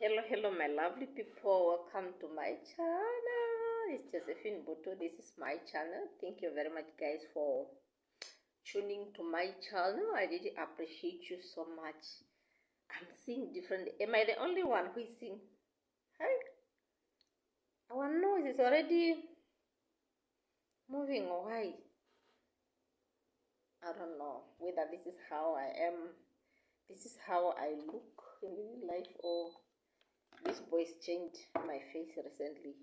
Hello, my lovely people. Welcome to my channel. It's Josephine Buto. This is my channel. Thank you very much, guys, for tuning to my channel. I really appreciate you so much. I'm seeing different. Am I the only one who is seeing? Hi. Our nose is already moving. Why? I don't know whether this is how I am. This is how I look in real life, or this voice changed my face recently.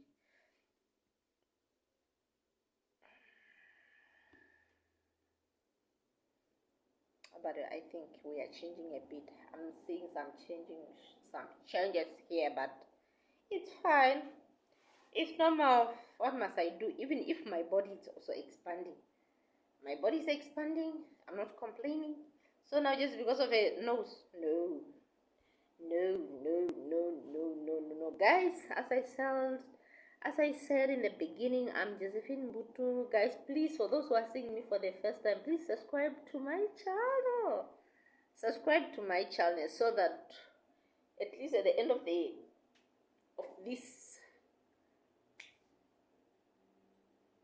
But I think we are changing a bit. I'm seeing some changes here, but it's fine. It's normal. What must I do? Even if my body is also expanding, my body is expanding. I'm not complaining. So now, just because of a nose, no, guys. As I said in the beginning, I'm Josephine Butu. Guys, please, for those who are seeing me for the first time, please subscribe to my channel. Subscribe to my channel so that at least at the end of this,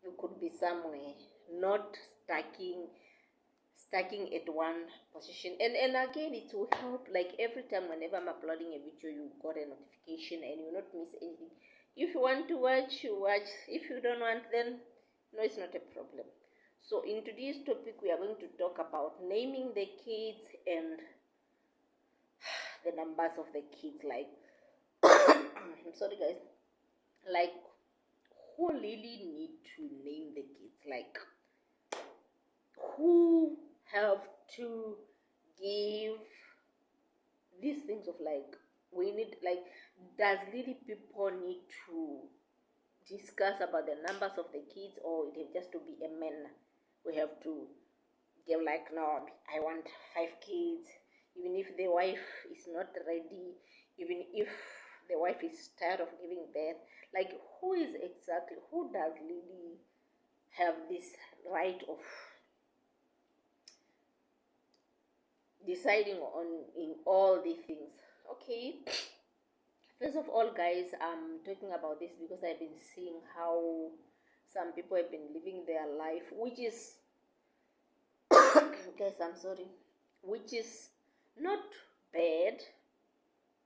you could be somewhere, not stacking at one position. And again, it will help. Like every time, whenever I'm uploading a video, you got a notification and you will not miss anything. If you want to watch, you watch. If you don't want, then no, it's not a problem. So in today's topic, we are going to talk about naming the kids and the numbers of the kids. Like I'm sorry, guys. Like, who really need to name the kids? Like, who have to give these things of, like, we need, like, does really people need to discuss about the numbers of the kids, or it has just to be a man? We have to give, like, no, I want 5 kids, even if the wife is not ready, even if the wife is tired of giving birth. Like, who does really have this right of deciding on in all these things? Okay, first of all, guys, I'm talking about this because I've been seeing how some people have been living their life, which is guys, I'm sorry, which is not bad,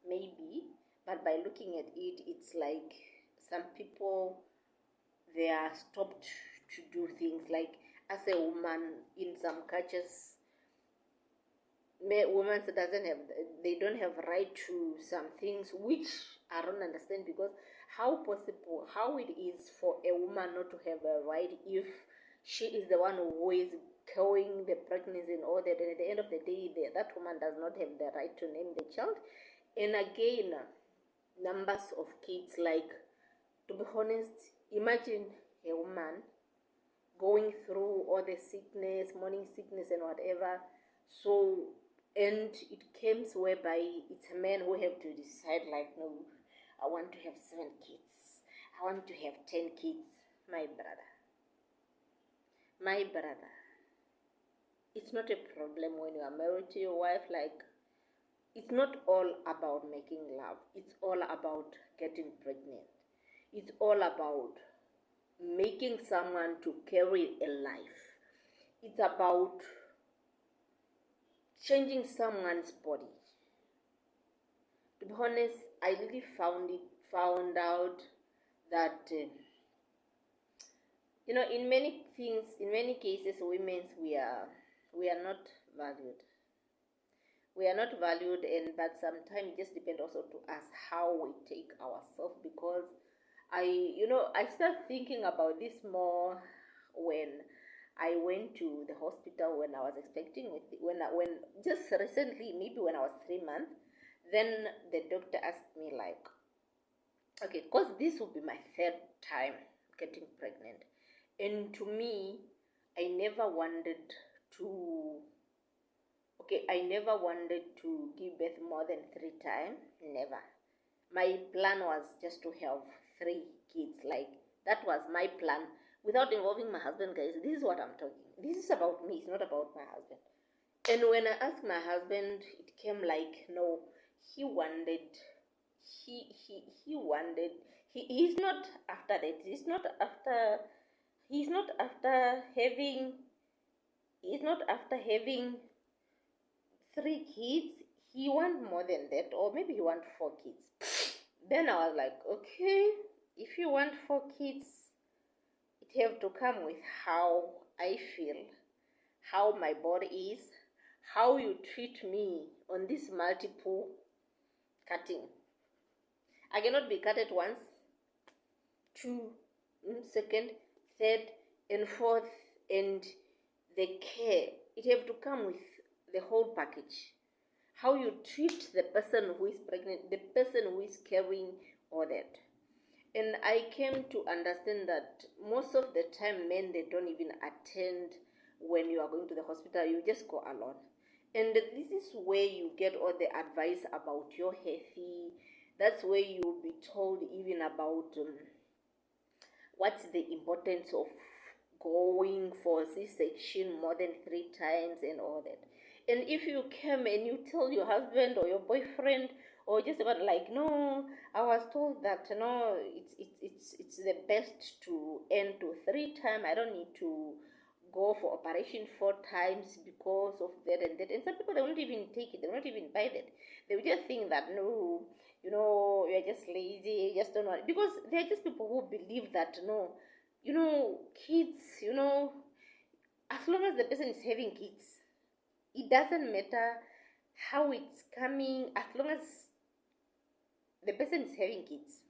maybe, but by looking at it, it's like some people, they are stopped to do things. Like, as a woman, in some cultures, women they don't have right to some things, which I don't understand, because how it is for a woman not to have a right if she is the one who is carrying the pregnancy and all that, and at the end of the day, that woman does not have the right to name the child. And again, numbers of kids, like, to be honest, imagine a woman going through all the sickness, morning sickness and whatever. So, and it comes whereby it's a man who have to decide, like, no, I want to have 7 kids, I want to have 10 kids. My brother, it's not a problem when you are married to your wife. Like, it's not all about making love, it's all about getting pregnant, it's all about making someone to carry a life, it's about changing someone's body. To be honest, I really found out that in many cases, women's, we are not valued. We are not valued, and but sometimes it just depends also to us how we take ourselves. Because I start thinking about this more when I went to the hospital when I was expecting, when just recently, maybe when I was 3 months. Then the doctor asked me, like, okay, because this will be my 3rd time getting pregnant, and to me, I never wanted to. Okay, I never wanted to give birth more than 3 times. Never. My plan was just to have 3 kids. Like, that was my plan, without involving my husband, guys. This is what I'm talking. This is about me. It's not about my husband. And when I asked my husband, it came like, no, he wanted he wanted, he's not after that, he's not after having he's not after having 3 kids. He want more than that, or maybe he want 4 kids. Then I was like, okay, if you want 4 kids, it have to come with how I feel, how my body is, how you treat me on this multiple cutting. I cannot be cut at once, two, second, third, and fourth, and the care. It have to come with the whole package. How you treat the person who is pregnant, the person who is carrying all that. And I came to understand that most of the time men, they don't even attend when you are going to the hospital. You just go alone. And this is where you get all the advice about your healthy. That's where you will be told even about what's the importance of going for C-section more than 3 times and all that. And if you come and you tell your husband or your boyfriend or just about like, no, I was told that no, it's the best to end to 3 times. I don't need to go for operation 4 times because of that and that. And some people, they won't even take it. They won't even buy that. They will just think that no, you're just lazy, you just don't know. Because they're just people who believe that no, kids, as long as the person is having kids, it doesn't matter how it's coming, as long as the person is having kids.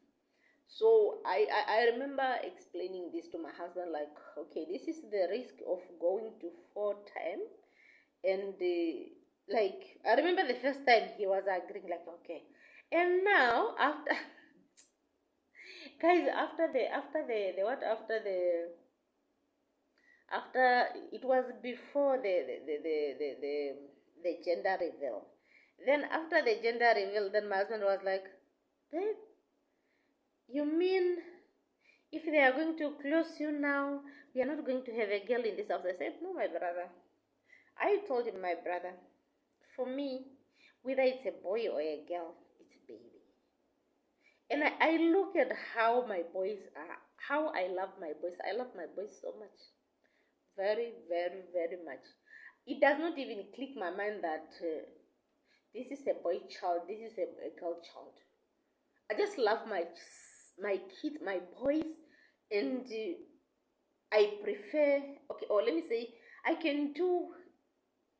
So I remember explaining this to my husband, like, okay, this is the risk of going to 4 times. And like, I remember the first time he was agreeing, like, okay. And now after guys, after it was before the gender reveal. Then after the gender reveal, then my husband was like, babe, you mean if they are going to close you now, we are not going to have a girl in this house? I said, no, my brother. I told him, my brother, for me, whether it's a boy or a girl, it's a baby. And I look at how my boys are, how I love my boys. I love my boys so much. Very, very, very much. It does not even click my mind that this is a boy child, this is a girl child. I just love my kids, my boys, and I prefer, okay, or let me say, I can do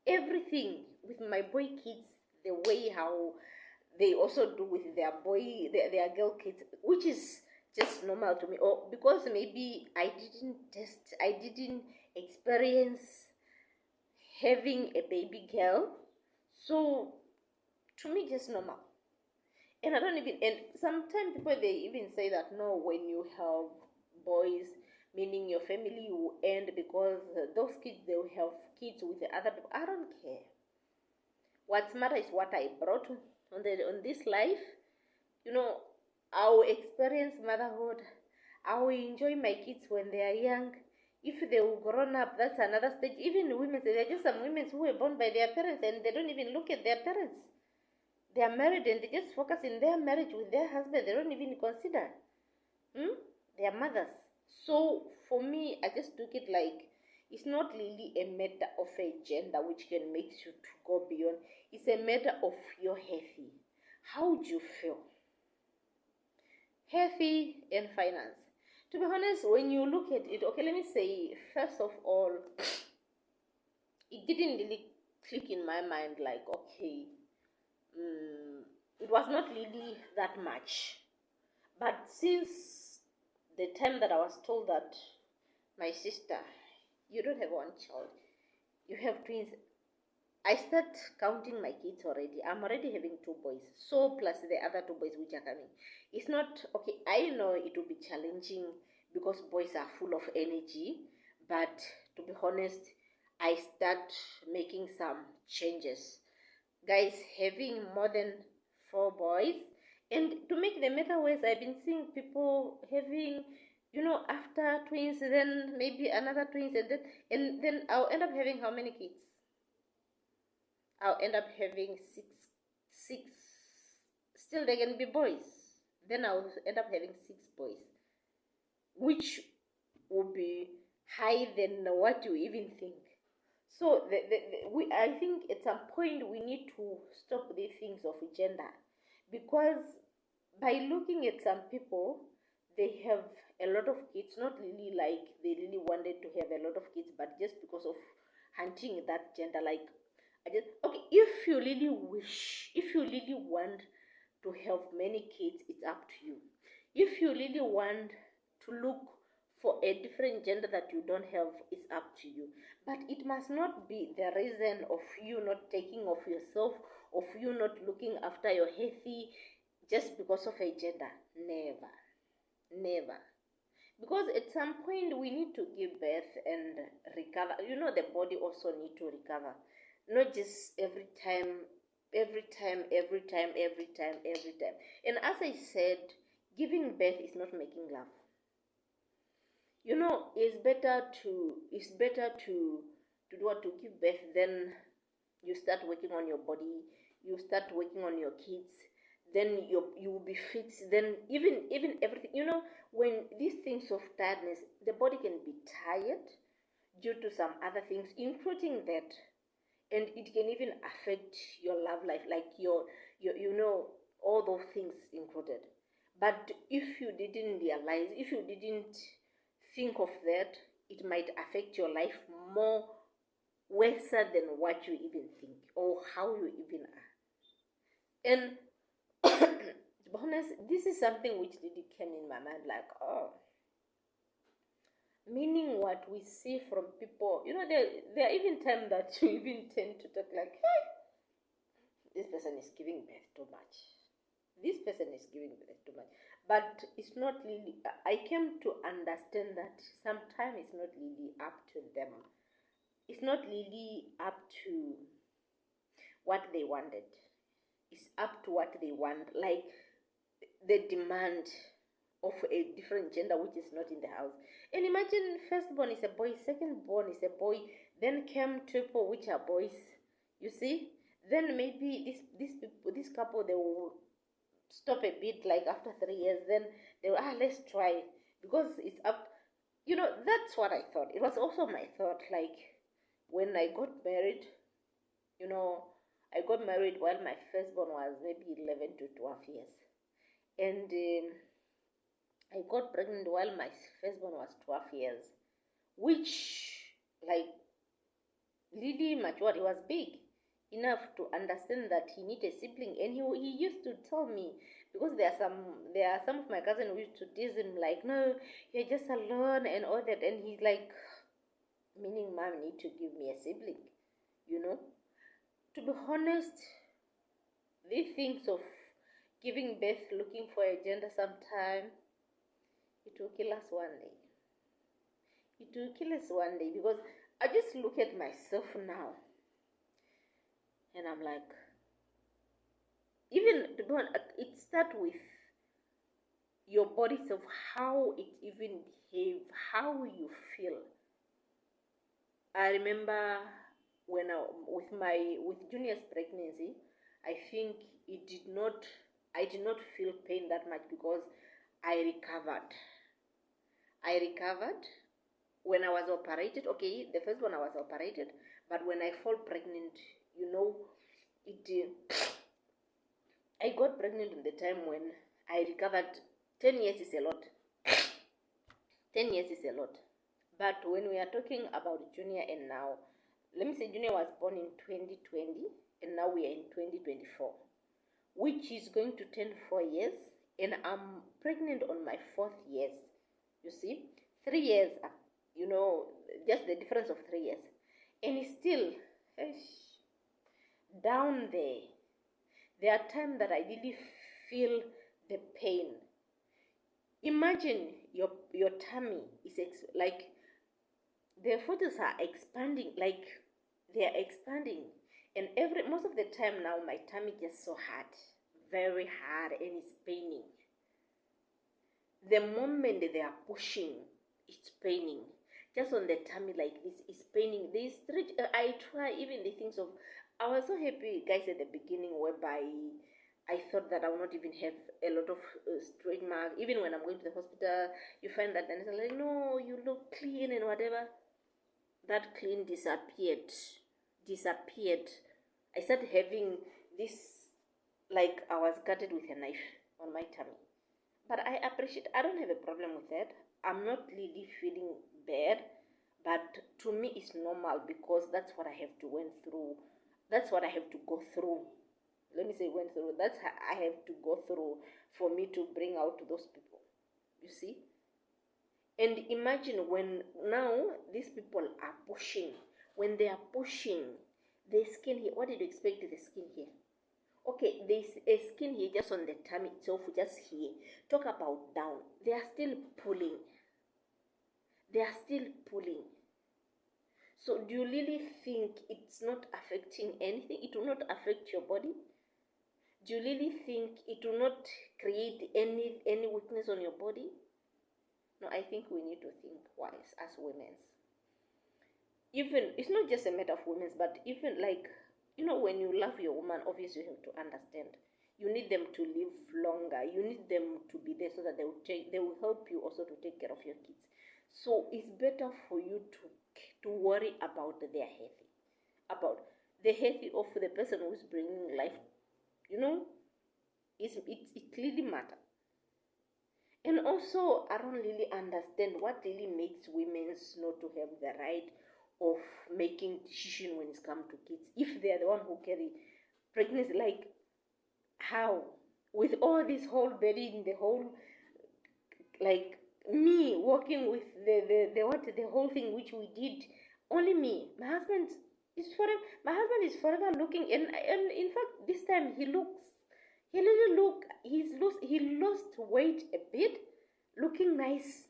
everything with my boy kids the way how they also do with their girl kids, which is just normal to me. Or because maybe I didn't experience having a baby girl, so to me just normal. And I don't even, and sometimes people, they even say that no, when you have boys, meaning your family will end because those kids, they will have kids with the other people. I don't care. What's matter is what I brought on this life. I will experience motherhood. I will enjoy my kids when they are young. If they will grown up, that's another stage. Even women, there are just some women who were born by their parents and they don't even look at their parents. They are married and they just focus in their marriage with their husband. They don't even consider their mothers. So for me, I just took it like it's not really a matter of a gender which can make you to go beyond. It's a matter of your healthy. How do you feel? Healthy and finance. To be honest, when you look at it, okay, let me say, first of all, it didn't really click in my mind like, okay, it was not really that much. But since the time that I was told that my sister, you don't have one child, you have twins, I start counting my kids already. I'm already having 2 boys, so plus the other 2 boys which are coming. It's not okay. I know it will be challenging because boys are full of energy, but to be honest, I start making some changes. Guys, having more than 4 boys, and to make the matter worse, I've been seeing people having, after twins, then maybe another twins, and then I'll end up having how many kids? I'll end up having six still they can be boys. Then I'll end up having 6 boys, which will be higher than what you even think. So I think at some point we need to stop these things of gender, because by looking at some people, they have a lot of kids, not really like they really wanted to have a lot of kids, but just because of hunting that gender. Like, I just, okay, if you really wish, if you really want to have many kids, it's up to you. If you really want to look for a different gender that you don't have, it's up to you. But it must not be the reason of you not taking of yourself, of you not looking after your healthy, just because of a gender. Never. Never. Because at some point we need to give birth and recover. The body also need to recover. Not just every time, every time, every time, every time, every time. And as I said, giving birth is not making love. It's better to do what, to give birth, then you start working on your body, you start working on your kids, then you will be fixed. Then even everything, when these things of tiredness, the body can be tired due to some other things, including that, and it can even affect your love life, like your all those things included. But if you didn't realize, if you didn't think of that, it might affect your life more worse than what you even think or how you even are. And to be honest, this is something which really came in my mind, like, oh, meaning what we see from people. There are even times that you even tend to talk like, hey, this person is giving birth too much. This person is giving birth too much. But it's not really, I came to understand that sometimes it's not really up to them. It's not really up to what they wanted. It's up to what they want. Like the demand of a different gender which is not in the house. And imagine firstborn is a boy, secondborn is a boy, then came triple which are boys. You see? Then maybe this couple, they will stop a bit, like after 3 years, then they will, let's try, because it's up. That's what I thought. It was also my thought, like when I got married, I got married while my firstborn was maybe 11 to 12 years. And I got pregnant while my firstborn was 12 years, which, like, really matured. He was big enough to understand that he needed a sibling. And he used to tell me, because there are some of my cousins who used to tease him, like, no, you're just alone and all that. And he's like, meaning mom need to give me a sibling. To be honest, these things of giving birth, looking for a gender, sometime it will kill us one day. It will kill us one day, because I just look at myself now and I'm like, even to be honest, it starts with your body self, how it even behave, how you feel. I remember when with Junior's pregnancy, I think I did not feel pain that much, because I recovered. When I was operated. Okay, the first one I was operated, but when I fall pregnant, it I got pregnant in the time when I recovered. 10 years is a lot. 10 years is a lot. But when we are talking about Junior and now, let me say Junior was born in 2020 and now we are in 2024, which is going to turn 4 years, and I'm pregnant on my 4th year. You see, 3 years, just the difference of 3 years. And it's still down there. There are times that I really feel the pain. Imagine your tummy is like the fetus are expanding, like they are expanding, and most of the time now my tummy gets so hard, very hard, and it's paining. The moment they are pushing, it's paining. Just on the tummy like this, it's paining. They stretch. I try even the things of. I was so happy, guys, at the beginning, whereby I thought that I would not even have a lot of stretch marks. Even when I'm going to the hospital, you find that then it's like, no, you look clean and whatever. That clean disappeared. I started having this, like I was gutted with a knife on my tummy. But I appreciate, I don't have a problem with that. I'm not really feeling bad, but to me it's normal because that's what I have to went through. That's what I have to go through. Let me say went through. That's how I have to go through for me to bring out those people. You see? And imagine when now these people are pushing. When they are pushing, the skin here, what did you expect the skin here? Okay, there's a skin here just on the tummy itself, just here. Talk about down. They are still pulling. They are still pulling. So do you really think it's not affecting anything? It will not affect your body? Do you really think it will not create any weakness on your body? No, I think we need to think wise as women. Even it's not just a matter of women, but even like, you know, when you love your woman, obviously you have to understand. You need them to live longer. You need them to be there so that they will help you also to take care of your kids. So it's better for you to worry about their health, about the health of the person who's bringing life. You know, it clearly matters. And also, I don't really understand what really makes women not to have the right of making decision when it's come to kids. If they are the one who carry pregnancy, like how? With all this whole burying the whole, like me working with the whole thing which we did, only me. My husband is forever. My husband is forever looking, and in fact, this time he looks. He really look. He lost weight a bit, looking nice,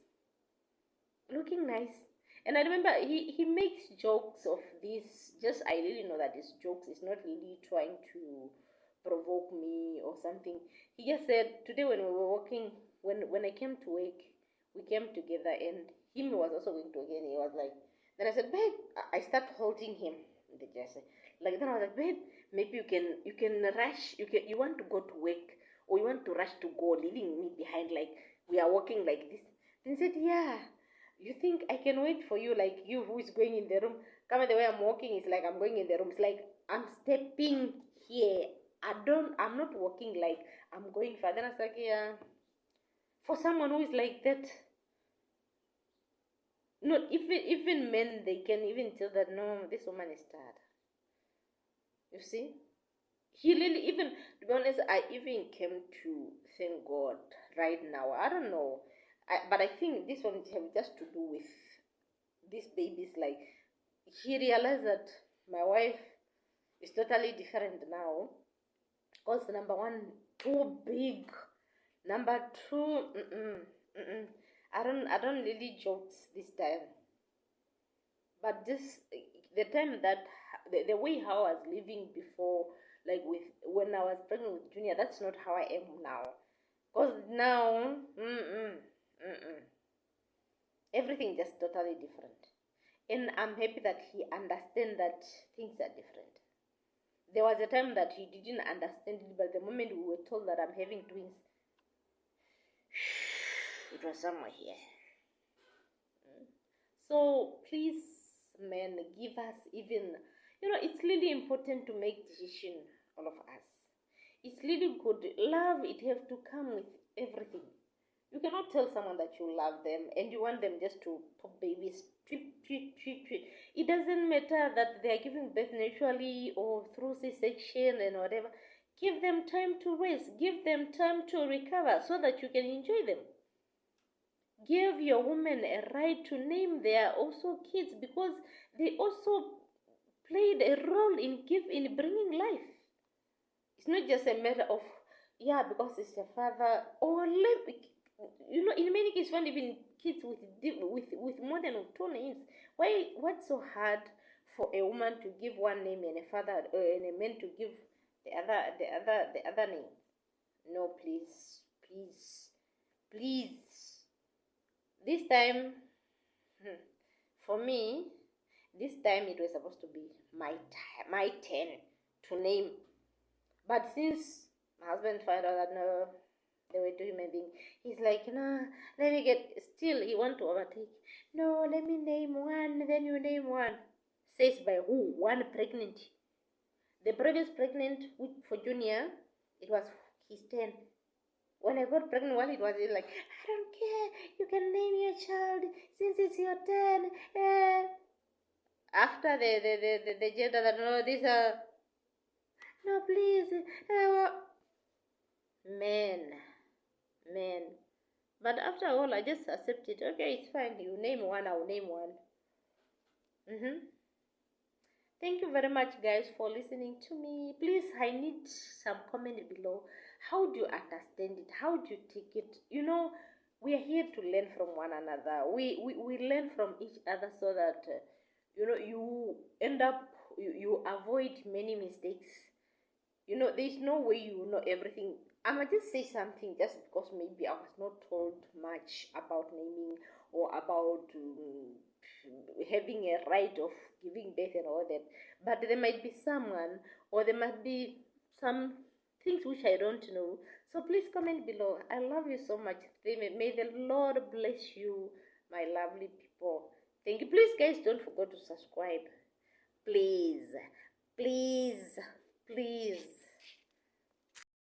looking nice. And I remember he makes jokes of this. Just I really know that this jokes is not really trying to provoke me or something. He just said today when we were walking, when I came to work, we came together, and him was also going to work, and he was like, then I said, babe, I start holding him. The just like then I was like, babe, maybe you can rush, you want to go to work, or you want to rush to go, leaving me behind, like we are walking like this. Then he said, yeah. You think I can wait for you, like you who is going in the room? Come on, the way I'm walking is like I'm going in the room. It's like I'm stepping here. I'm not walking like I'm going further. I was like, yeah. For someone who is like that, not even men, they can even tell that no, this woman is tired. You see? He really, even to be honest, I even came to thank God right now. I don't know. But I think this one have just to do with these babies. Like he realized that my wife is totally different now. Because number one, too big. Number two, I don't really jokes this time. But just the time that the way how I was living before, like with when I was pregnant with Junior, that's not how I am now. Cause now, everything just totally different, and I'm happy that he understands that things are different. There was a time that he didn't understand it, but the moment we were told that I'm having twins, it was somewhere here. So please, men, give us even, it's really important to make decision, all of us. It's really good. Love, it have to come with everything. You cannot tell someone that you love them and you want them just to pop babies. It doesn't matter that they are giving birth naturally or through C-section and whatever. Give them time to rest. Give them time to recover so that you can enjoy them. Give your women a right to name their also kids, because they also played a role in bringing life. It's not just a matter of because it's your father, or in many cases when even kids with more than two names. What's so hard for a woman to give one name and a father and a man to give the other name? No, please. This time, for me, this time it was supposed to be my turn to name. But since My husband found out that no, they were doing my thing. He's like, no, let me get. Still, he want to overtake. No, let me name one. Then you name one. Says by who? One pregnant. The previous pregnant for Junior, it was his turn. When I got pregnant, while it was like, I don't care. You can name your child since it's your turn. After the gender that no, these are no, please. Men, men. But after all, I just accepted. Okay, it's fine. You name one, I'll name one. Thank you very much, guys, for listening to me. Please, I need some comment below. How do you understand it? How do you take it? You know, we are here to learn from one another. We learn from each other so that, you know, you end up, you avoid many mistakes. You know, there's no way you know everything. I might just say something just because maybe I was not told much about naming or about having a right of giving birth and all that. But there might be someone, or there might be some things which I don't know. So please comment below. I love you so much. May the Lord bless you, my lovely people. Thank you. Please, guys, don't forget to subscribe. Please, please, please.